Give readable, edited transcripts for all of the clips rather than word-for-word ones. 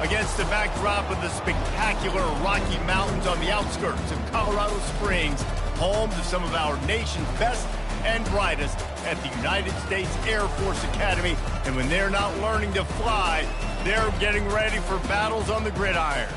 Against the backdrop of the spectacular Rocky Mountains on the outskirts of Colorado Springs, home to some of our nation's best and brightest at the United States Air Force Academy. And when they're not learning to fly, they're getting ready for battles on the gridiron.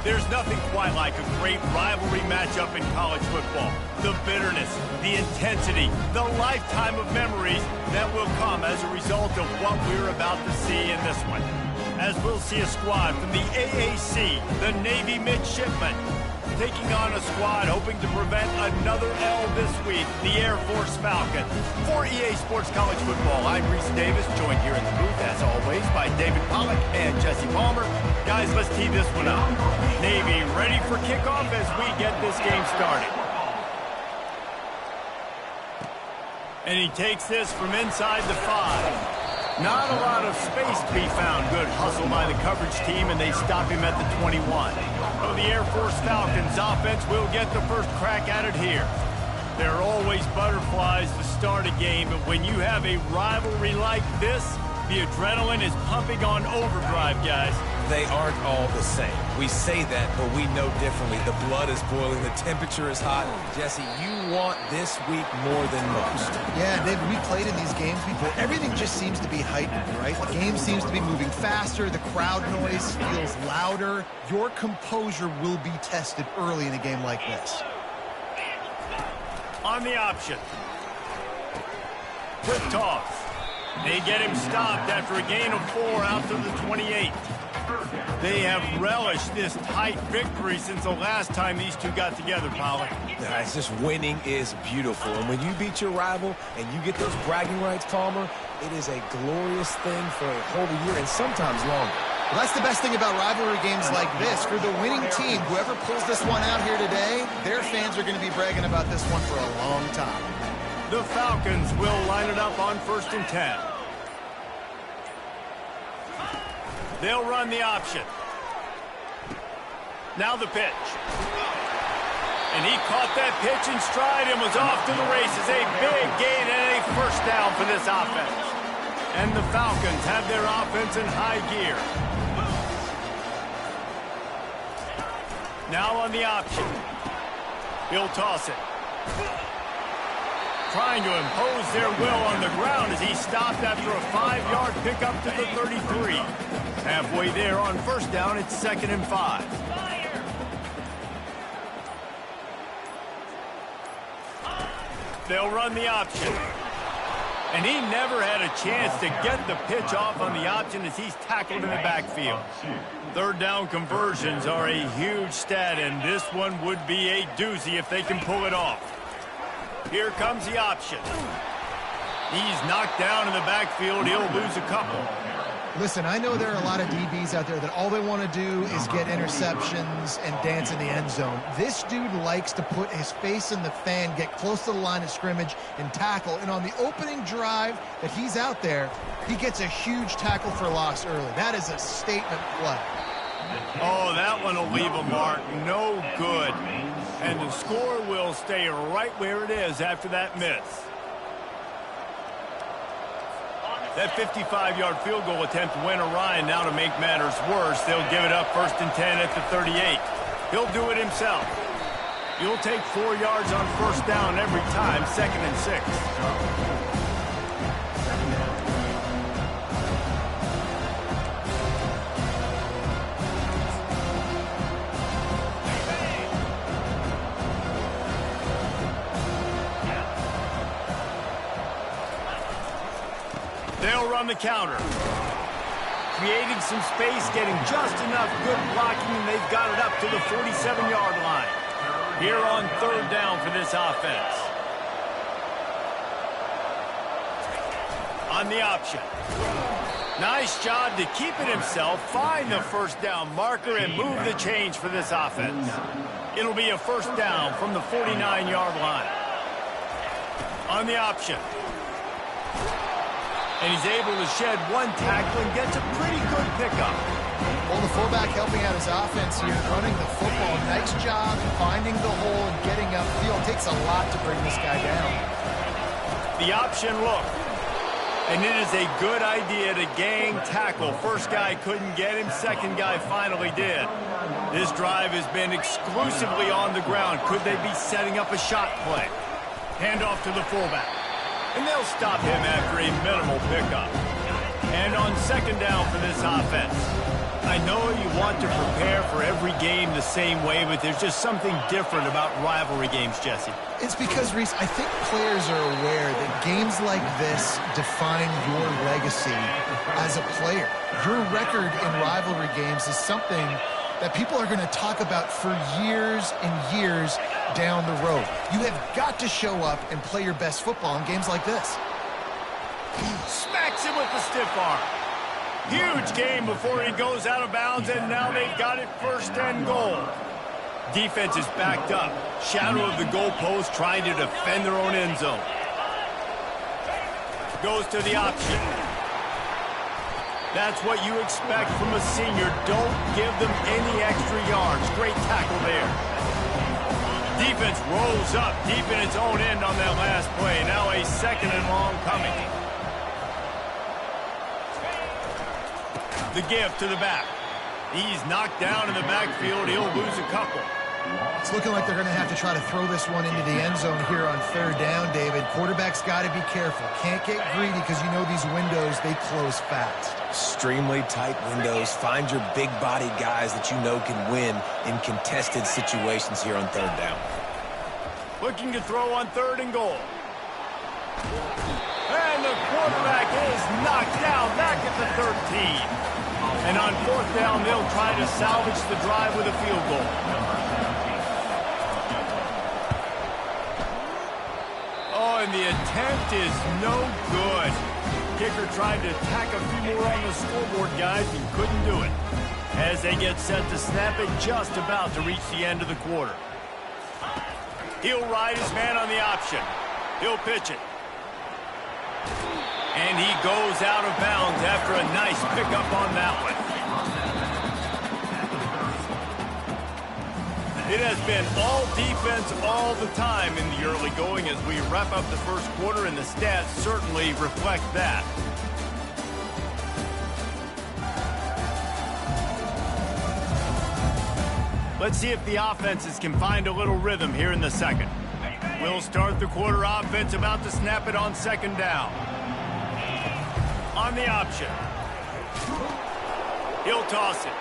There's nothing quite like a great rivalry matchup in college football. The bitterness, the intensity, the lifetime of memories that will come as a result of what we're about to see in this one. As we'll see a squad from the AAC, the Navy Midshipmen, taking on a squad hoping to prevent another L this week, the Air Force Falcons. For EA Sports College Football, I'm Reese Davis, joined here in the booth, as always, by David Pollack and Jesse Palmer. Guys, let's tee this one up. Navy ready for kickoff as we get this game started. And he takes this from inside the 5. Not a lot of space to be found. Good hustle by the coverage team, and they stop him at the 21. So the Air Force Falcons offense will get the first crack at it here. There are always butterflies to start a game, but when you have a rivalry like this, the adrenaline is pumping on overdrive, guys. They aren't all the same. We say that, but we know differently. The blood is boiling. The temperature is hot. Jesse, you want this week more than most. Yeah, David, we played in these games before. Everything just seems to be heightened, right? The game seems to be moving faster. The crowd noise feels louder. Your composure will be tested early in a game like this. On the option. Quick toss. They get him stopped after a gain of 4 out to the 28. They have relished this tight victory since the last time these two got together, Pollack. It's just winning is beautiful. And when you beat your rival and you get those bragging rights, Palmer, it is a glorious thing for a whole year and sometimes longer. Well, that's the best thing about rivalry games like this. For the winning team, whoever pulls this one out here today, their fans are going to be bragging about this one for a long time. The Falcons will line it up on 1st and 10. They'll run the option. Now the pitch. And he caught that pitch in stride and was off to the races. A big gain and a first down for this offense. And the Falcons have their offense in high gear. Now on the option. He'll toss it. Trying to impose their will on the ground as he stopped after a 5-yard pickup to the 33. Halfway there on 1st down, it's 2nd and 5. They'll run the option. And he never had a chance to get the pitch off on the option as he's tackled in the backfield. 3rd down conversions are a huge stat, and this one would be a doozy if they can pull it off. Here comes the option. He's knocked down in the backfield. He'll lose a couple. Listen, I know there are a lot of DBs out there that all they want to do is get interceptions and dance in the end zone. This dude likes to put his face in the fan, get close to the line of scrimmage, and tackle. And on the opening drive that he's out there, he gets a huge tackle for loss early. That is a statement play. Oh, that one will leave a mark. No good. And the score will stay right where it is after that miss. That 55-yard field goal attempt went awry, and now to make matters worse, they'll give it up 1st and 10 at the 38. He'll do it himself. You'll take 4 yards on 1st down every time, 2nd and 6. They'll run the counter. Creating some space, getting just enough good blocking, and they've got it up to the 47-yard line. Here on 3rd down for this offense. On the option. Nice job to keep it himself, find the 1st down marker, and move the change for this offense. It'll be a 1st down from the 49-yard line. On the option. And he's able to shed 1 tackle and gets a pretty good pickup. Well, the fullback helping out his offense here, running the football. Nice job finding the hole and getting upfield. It takes a lot to bring this guy down. The option look. And it is a good idea to gang tackle. First guy couldn't get him, second guy finally did. This drive has been exclusively on the ground. Could they be setting up a shot play? Handoff to the fullback. And they'll stop him after a minimal pickup. And on second down for this offense. I know you want to prepare for every game the same way, but there's just something different about rivalry games, Jesse. It's because, Reese, I think players are aware that games like this define your legacy as a player. Your record in rivalry games is something that people are going to talk about for years and years down the road. You have got to show up and play your best football in games like this. Smacks him with the stiff arm. Huge game before he goes out of bounds, and now they've got it first and goal. Defense is backed up. Shadow of the goalpost trying to defend their own end zone. Goes to the option. That's what you expect from a senior. Don't give them any extra yards. Great tackle there. Defense rolls up deep in its own end on that last play. Now a second and long coming. The give to the back. He's knocked down in the backfield. He'll lose a couple. It's looking like they're going to have to try to throw this one into the end zone here on third down, David. Quarterback's got to be careful. Can't get greedy because you know these windows, they close fast. Extremely tight windows. Find your big-bodied guys that you know can win in contested situations here on third down. Looking to throw on third and goal. And the quarterback is knocked down back at the 13. And on fourth down, they'll try to salvage the drive with a field goal. Oh, and the attempt is no good. Kicker tried to tack a few more on the scoreboard, guys, and couldn't do it. As they get set to snap it, just about to reach the end of the quarter. He'll ride his man on the option. He'll pitch it. And he goes out of bounds after a nice pickup on that one. It has been all defense all the time in the early going as we wrap up the first quarter, and the stats certainly reflect that. Let's see if the offenses can find a little rhythm here in the second. We'll start the quarter offense, about to snap it on second down. On the option. He'll toss it.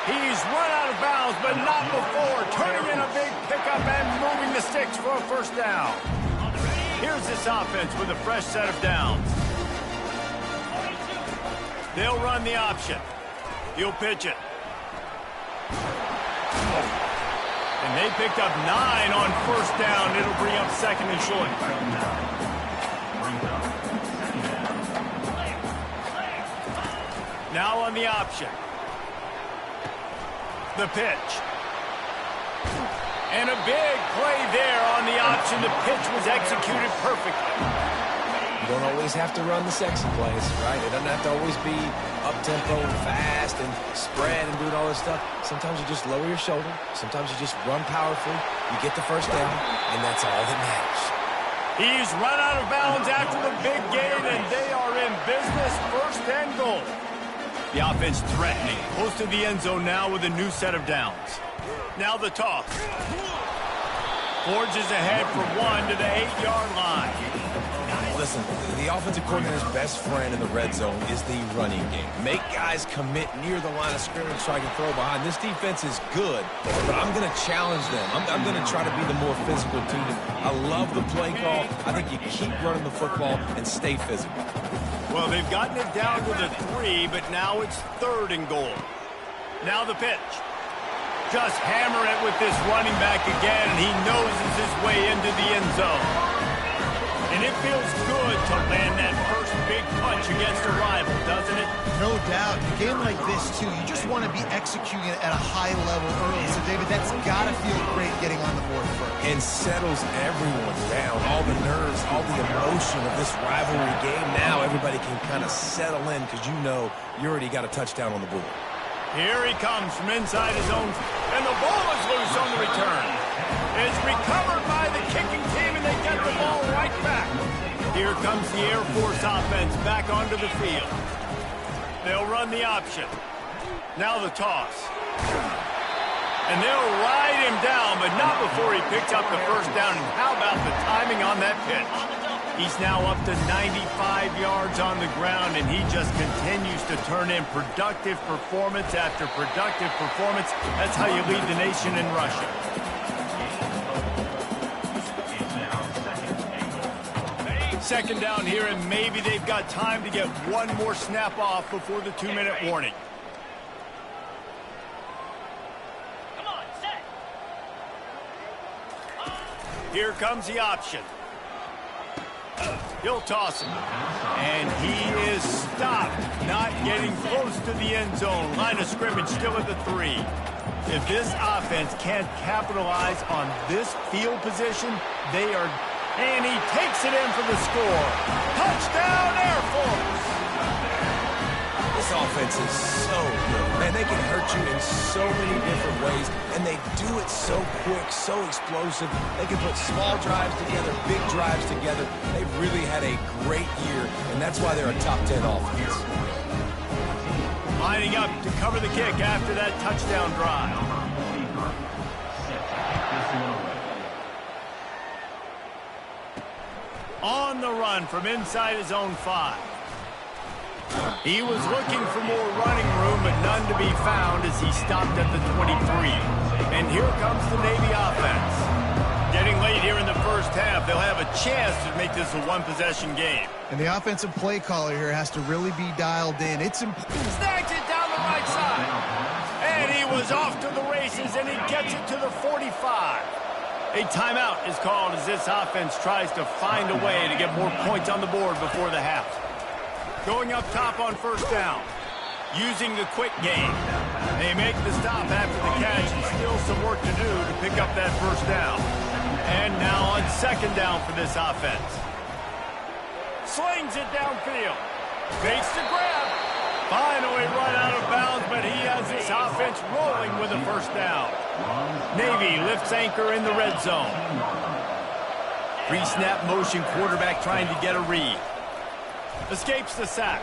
He's run out of bounds, but not before. Turning in a big pickup and moving the sticks for a first down. Here's this offense with a fresh set of downs. They'll run the option. He'll pitch it. And they picked up 9 on first down. It'll bring up second and short. Now on the option. The pitch. And a big play there on the option. The pitch was executed perfectly. You don't always have to run the sexy plays, right? It doesn't have to always be up-tempo and fast and spread and doing all this stuff. Sometimes you just lower your shoulder. Sometimes you just run powerfully. You get the first down, and that's all that matters. He's run out of bounds after the big gain, and they are in business, first and goal. The offense threatening, close to the end zone now with a new set of downs. Now the toss. Forges ahead for 1 to the 8-yard line. Listen, the offensive coordinator's best friend in the red zone is the running game. Make guys commit near the line of scrimmage so I can throw behind. This defense is good, but I'm going to challenge them. I'm going to try to be the more physical team. I love the play call. I think you keep running the football and stay physical. Well, they've gotten it down to the 3, but now it's third and goal. Now the pitch. Just hammer it with this running back again, and he noses his way into the end zone. And it feels good to land that first big punch against a rival, doesn't it? No doubt. A game like this, too, you just want to be executing it at a high level early. So, David, that's got to feel great getting on the board first. And settles everyone down. All the nerves, all the emotion of this rivalry game. Now everybody can kind of settle in because you know you already got a touchdown on the board. Here he comes from inside his own, and the ball is loose on the return. It's recovered by the kicking team, and they get the ball right back. Here comes the Air Force offense back onto the field. They'll run the option. Now the toss. And they'll ride him down, but not before he picks up the first down. And how about the timing on that pitch? He's now up to 95 yards on the ground, and he just continues to turn in productive performance after productive performance. That's how you lead the nation in rushing. Second down here, and maybe they've got time to get one more snap off before the 2-minute warning. Come on, set. Here comes the option. He'll toss him. And he is stopped, not getting close to the end zone. Line of scrimmage still at the 3. If this offense can't capitalize on this field position, they are... And he takes it in for the score. Touchdown, Air Force! This offense is so good. Man, they can hurt you in so many different ways, and they do it so quick, so explosive. They can put small drives together, big drives together. They've really had a great year, and that's why they're a top 10 offense. Lining up to cover the kick after that touchdown drive. On the run from inside his own 5. He was looking for more running room, but none to be found as he stopped at the 23. And here comes the Navy offense. Getting late here in the first half, they'll have a chance to make this a one-possession game. And the offensive play caller here has to really be dialed in. It's important. Snags it down the right side. And he was off to the races, and he gets it to the 45. A timeout is called as this offense tries to find a way to get more points on the board before the half. Going up top on first down. Using the quick game. They make the stop after the catch, and still some work to do to pick up that first down. And now on second down for this offense. Slings it downfield. Fakes the grab. Finally run out of bounds, but he has this offense rolling with a first down. Navy lifts anchor in the red zone. Pre-snap motion quarterback trying to get a read. Escapes the sack.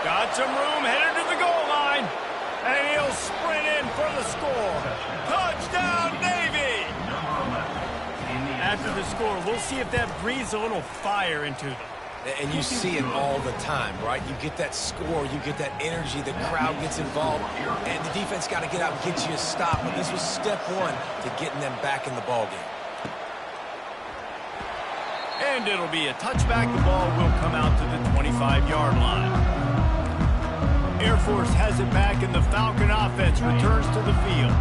Got some room, headed to the goal line. And he'll sprint in for the score. Touchdown, Navy! After the score, we'll see if that breathes a little fire into them. And you see it all the time, right? You get that score, you get that energy, the crowd gets involved, and the defense got to get out and get you a stop. But this was step one to getting them back in the ballgame. And it'll be a touchback. The ball will come out to the 25-yard line. Air Force has it back, and the Falcon offense returns to the field.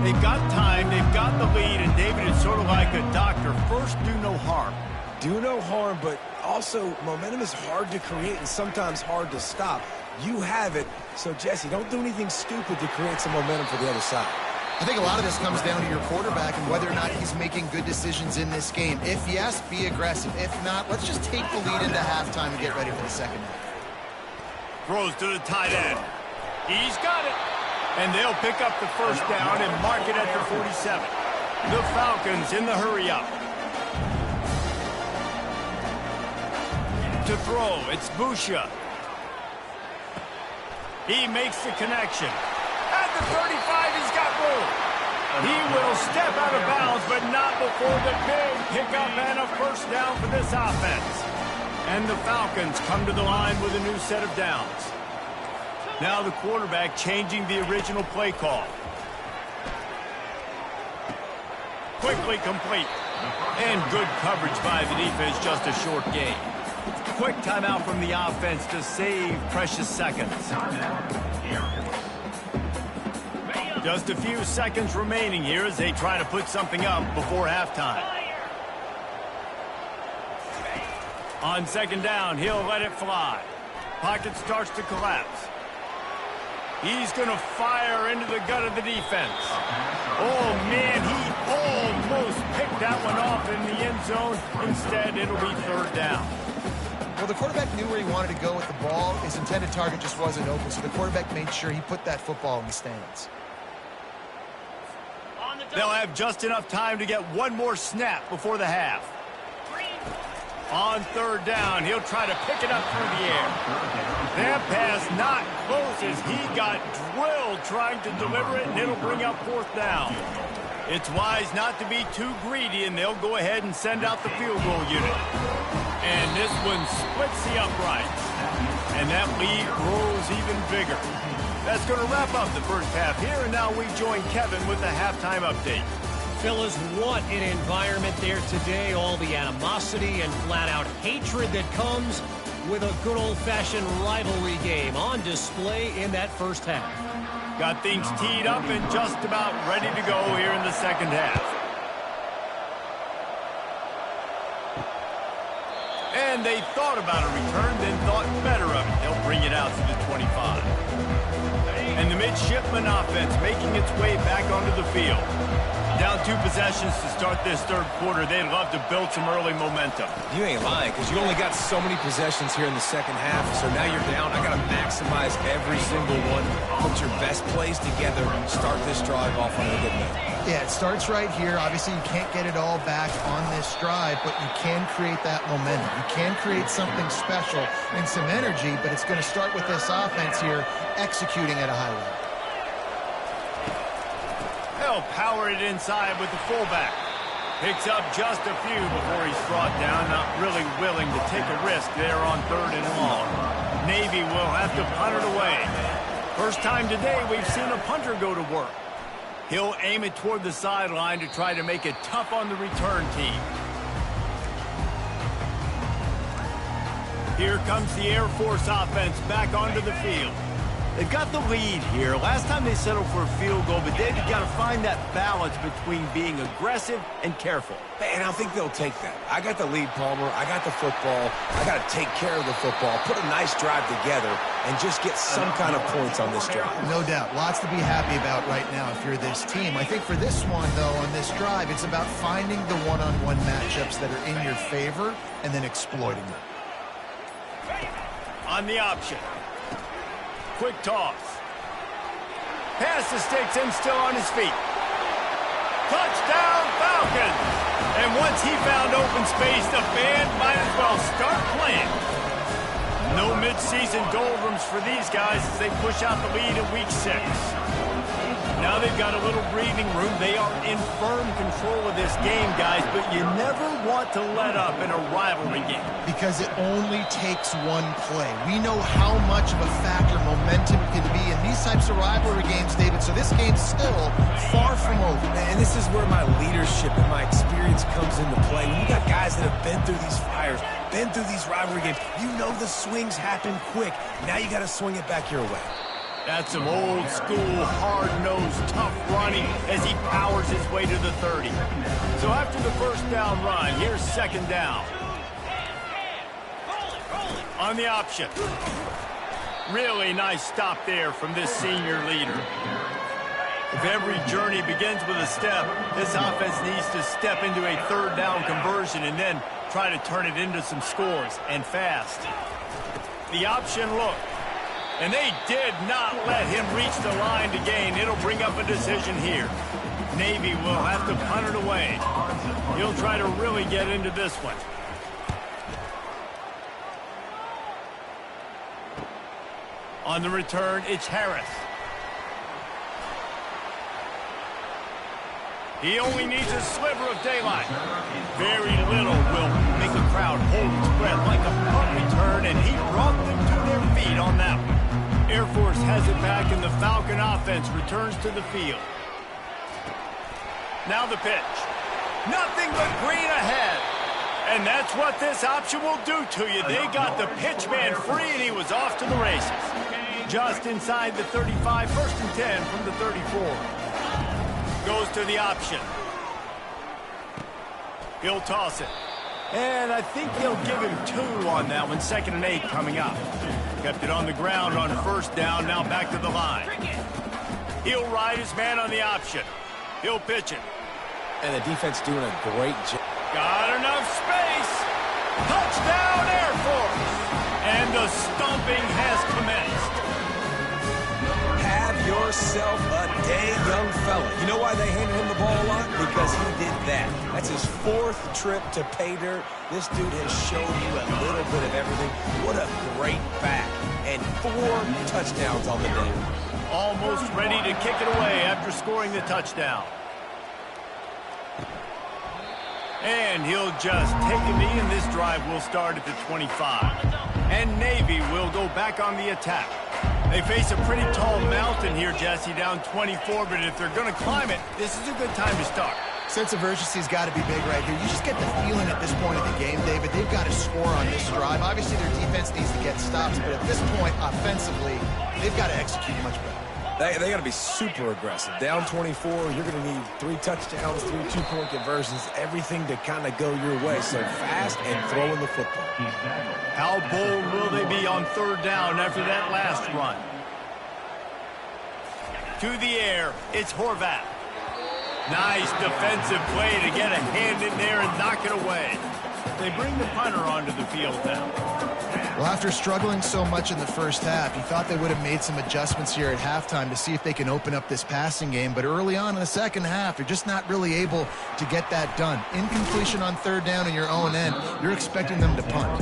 They've got time, they've got the lead, and David is sort of like a doctor. First, do no harm. Do no harm, but also momentum is hard to create and sometimes hard to stop. You have it, so Jesse, don't do anything stupid to create some momentum for the other side. I think a lot of this comes down to your quarterback and whether or not he's making good decisions in this game. If yes, be aggressive. If not, let's just take the lead into halftime and get ready for the second half. Throws to the tight end. He's got it. And they'll pick up the first down and mark it at the 47. The Falcons in the hurry-up. To throw, it's Busha. He makes the connection. At the 35, he's got room. He will step out of bounds, but not before the big pickup and a first down for this offense. And the Falcons come to the line with a new set of downs. Now the quarterback changing the original play call. Quickly complete. And good coverage by the defense, just a short gain. Quick timeout from the offense to save precious seconds. Just a few seconds remaining here as they try to put something up before halftime. On second down, he'll let it fly. Pocket starts to collapse. He's going to fire into the gut of the defense. Oh, man, he almost picked that one off in the end zone. Instead, it'll be third down. Well, the quarterback knew where he wanted to go with the ball. His intended target just wasn't open, so the quarterback made sure he put that football in the stands. On the They'll have just enough time to get one more snap before the half. On third down, he'll try to pick it up through the air. That pass not close as he got drilled trying to deliver it, and it'll bring up fourth down. It's wise not to be too greedy, and they'll go ahead and send out the field goal unit. And this one splits the uprights. And that lead grows even bigger. That's going to wrap up the first half here, and now we join Kevin with the halftime update. Phyllis, what an environment there today. All the animosity and flat-out hatred that comes with a good old-fashioned rivalry game on display in that first half. Got things teed up and just about ready to go here in the second half. And they thought about a return, then thought better of it. They'll bring it out to the 25. And the midshipman offense making its way back onto the field. Down 2 possessions to start this third quarter. They'd love to build some early momentum. You ain't lying, because you only got so many possessions here in the second half, so now you're down. I got to maximize every single one. Put your best plays together. Start this drive off on a good note. Yeah, it starts right here. Obviously, you can't get it all back on this drive, but you can create that momentum. You can create something special and some energy, but it's going to start with this offense here executing at a high level. They'll power it inside with the fullback. Picks up just a few before he's brought down. Not really willing to take a risk there on third and long. Navy will have to punt it away. First time today we've seen a punter go to work. He'll aim it toward the sideline to try to make it tough on the return team. Here comes the Air Force offense back onto the field. They've got the lead here. Last time they settled for a field goal, but they've got to find that balance between being aggressive and careful. And I think they'll take that. I got the lead, Palmer. I got the football. I got to take care of the football, put a nice drive together, and just get some kind of points on this drive. No doubt. Lots to be happy about right now if you're this team. I think for this one, though, on this drive, it's about finding the one-on-one matchups that are in your favor and then exploiting them. On the option. Quick toss. Pass the sticks and still on his feet. Touchdown Falcons! And once he found open space, the band might as well start playing. No mid-season doldrums for these guys as they push out the lead in week 6. Now they've got a little breathing room. They are in firm control of this game, guys, but you never want to let up in a rivalry game. Because it only takes one play. We know how much of a factor momentum can be in these types of rivalry games, David, so this game's still far from over. And this is where my leadership and my experience comes into play. When you got guys that have been through these fires, been through these rivalry games, you know the swings happen quick. Now you got to swing it back your way. That's some old-school, hard-nosed, tough running as he powers his way to the 30. So after the first down run, here's second down. On the option. Really nice stop there from this senior leader. If every journey begins with a step, this offense needs to step into a third down conversion and then try to turn it into some scores, and fast. The option look. And they did not let him reach the line to gain. It'll bring up a decision here. Navy will have to punt it away. He'll try to really get into this one. On the return, it's Harris. He only needs a sliver of daylight. Very little will make a crowd hold its breath like a punt return, and he brought them to their feet on that one. Air Force has it back, and the Falcon offense returns to the field. Now the pitch. Nothing but green ahead. And that's what this option will do to you. They got the pitch man free, and he was off to the races. Just inside the 35, first and 10 from the 34. Goes to the option. He'll toss it. And I think they'll give him 2 on that one. Second and 8 coming up. Kept it on the ground on first down. Now back to the line. He'll ride his man on the option. He'll pitch it. And the defense doing a great job. Got enough space. Touchdown Air Force. And the stomping has commenced. Have yourself a day, young fella. You know why why they handed him the ball a lot? Because he did that. That's his 4th trip to pay dirt. This dude has shown you a little bit of everything. What a great back. And 4 touchdowns on the day. Almost ready to kick it away after scoring the touchdown. And he'll just take a knee, and this drive will start at the 25. And Navy will go back on the attack. They face a pretty tall mountain here, Jesse, down 24, but if they're going to climb it, this is a good time to start. Sense of urgency's got to be big right here. You just get the feeling at this point of the game, David, they've got to score on this drive. Obviously, their defense needs to get stops, but at this point, offensively, they've got to execute much better. They got to be super aggressive. Down 24, you're going to need 3 touchdowns, 3 2-point conversions, everything to kind of go your way. So fast and throwing the football. How bold will they be on 3rd down after that last run? To the air, it's Horvath. Nice defensive play to get a hand in there and knock it away. They bring the punter onto the field now. Well, after struggling so much in the first half, you thought they would have made some adjustments here at halftime to see if they can open up this passing game. But early on in the second half, they're just not really able to get that done. Incompletion on 3rd down in your own end, you're expecting them to punt.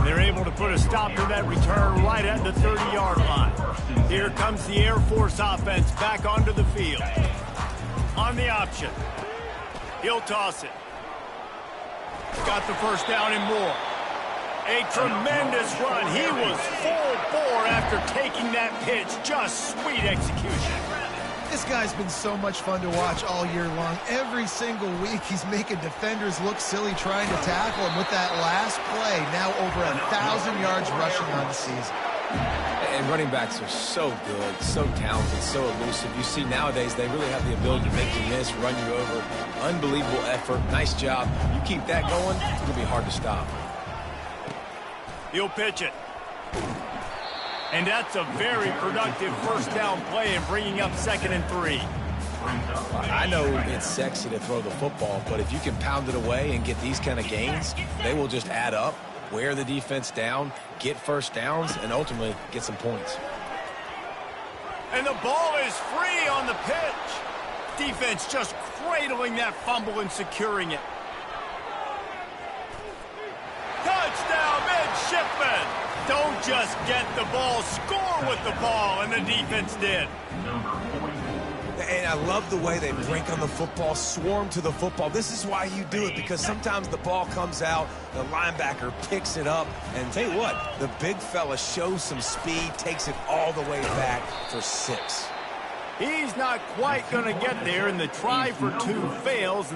They're able to put a stop to that return right at the 30-yard line. Here comes the Air Force offense back onto the field. On the option. He'll toss it. Got the first down and more. A tremendous run. He was full bore after taking that pitch. Just sweet execution. This guy's been so much fun to watch all year long. Every single week, he's making defenders look silly trying to tackle him with that last play. Now over 1,000 yards rushing on the season. And running backs are so good, so talented, so elusive. You see nowadays they really have the ability to make you miss, run you over. Unbelievable effort. Nice job. You keep that going, it's going to be hard to stop. He'll pitch it. And that's a very productive first down play and bringing up 2nd and 3. I know it's sexy to throw the football, but if you can pound it away and get these kind of gains, they will just add up, wear the defense down, get first downs, and ultimately get some points. And the ball is free on the pitch. Defense just cradling that fumble and securing it. Touchdown, midshipman! Don't just get the ball, score with the ball, and the defense did. And I love the way they break on the football, swarm to the football. This is why you do it, because sometimes the ball comes out, the linebacker picks it up, and tell you what, the big fella shows some speed, takes it all the way back for 6. He's not quite going to get there, and the try for 2 fails.